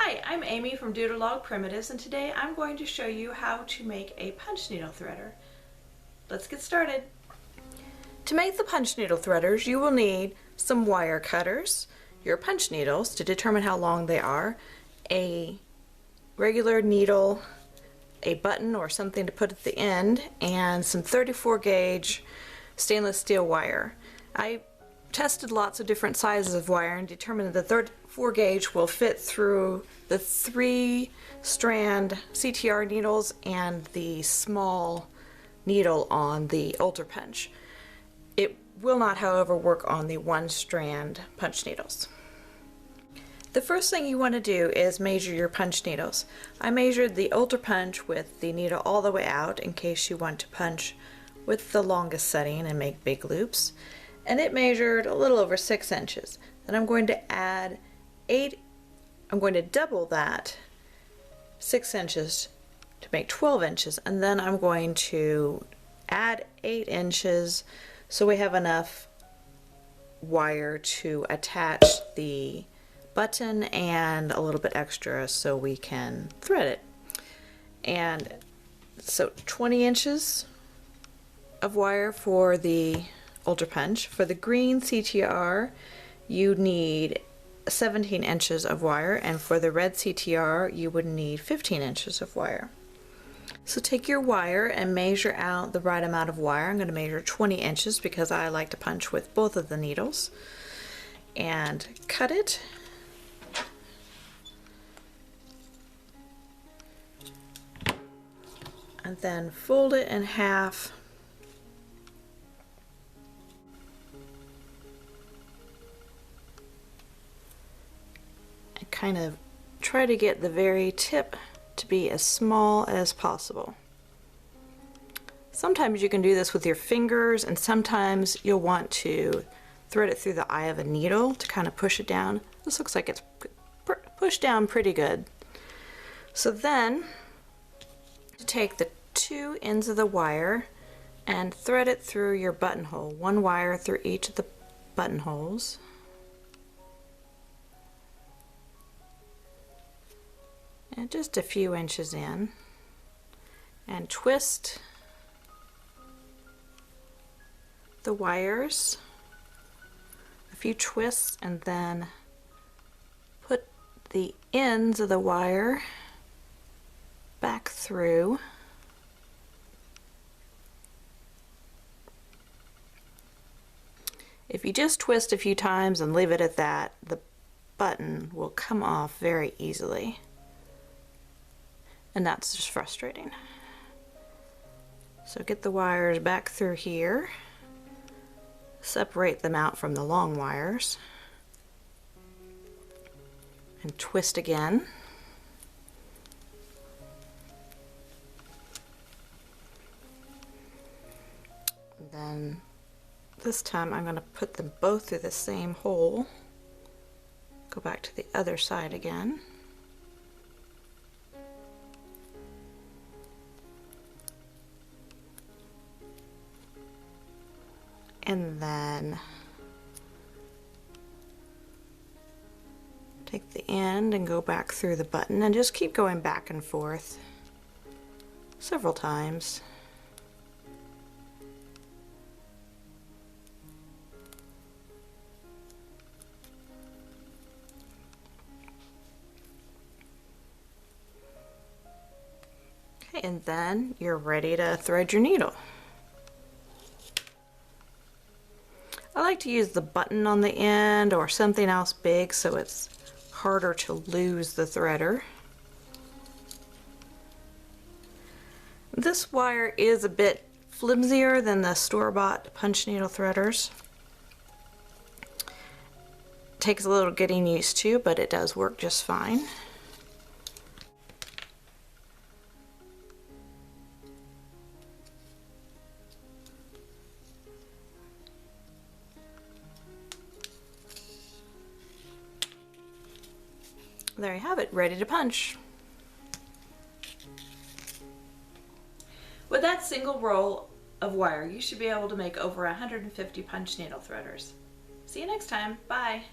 Hi, I'm Amy from Doodlelog Primitives, and today I'm going to show you how to make a punch needle threader. Let's get started. To make the punch needle threaders, you will need some wire cutters, your punch needles to determine how long they are, a regular needle, a button or something to put at the end, and some 34 gauge stainless steel wire. I tested lots of different sizes of wire and determined that the 34 gauge will fit through the 3-strand CTR needles and the small needle on the Ultra Punch. It will not, however, work on the 1-strand punch needles. The first thing you want to do is measure your punch needles. I measured the Ultra Punch with the needle all the way out in case you want to punch with the longest setting and make big loops. And it measured a little over 6 inches. Then I'm going to add I'm going to double that 6 inches to make 12 inches, and then I'm going to add 8 inches so we have enough wire to attach the button and a little bit extra so we can thread it. And so 20 inches of wire for the Ultra Punch. For the green CTR you need 17 inches of wire, and for the red CTR you would need 15 inches of wire. So take your wire and measure out the right amount of wire. I'm going to measure 20 inches because I like to punch with both of the needles, and cut it. And then fold it in half. And kind of try to get the very tip to be as small as possible. Sometimes you can do this with your fingers, and sometimes you'll want to thread it through the eye of a needle to kind of push it down. This looks like it's pushed down pretty good. So then take the 2 ends of the wire and thread it through your buttonhole. 1 wire through each of the buttonholes. And just a few inches in, and twist the wires a few twists, and then put the ends of the wire back through. If you just twist a few times and leave it at that, the button will come off very easily. And that's just frustrating. So get the wires back through here, separate them out from the long wires, and twist again. And then this time I'm going to put them both through the same hole. Go back to the other side again. And then take the end and go back through the button, and just keep going back and forth several times. Okay, and then you're ready to thread your needle. I like to use the button on the end or something else big so it's harder to lose the threader. This wire is a bit flimsier than the store-bought punch needle threaders. Takes a little getting used to, but it does work just fine. There you have it, ready to punch. With that single roll of wire, you should be able to make over 150 punch needle threaders. See you next time. Bye.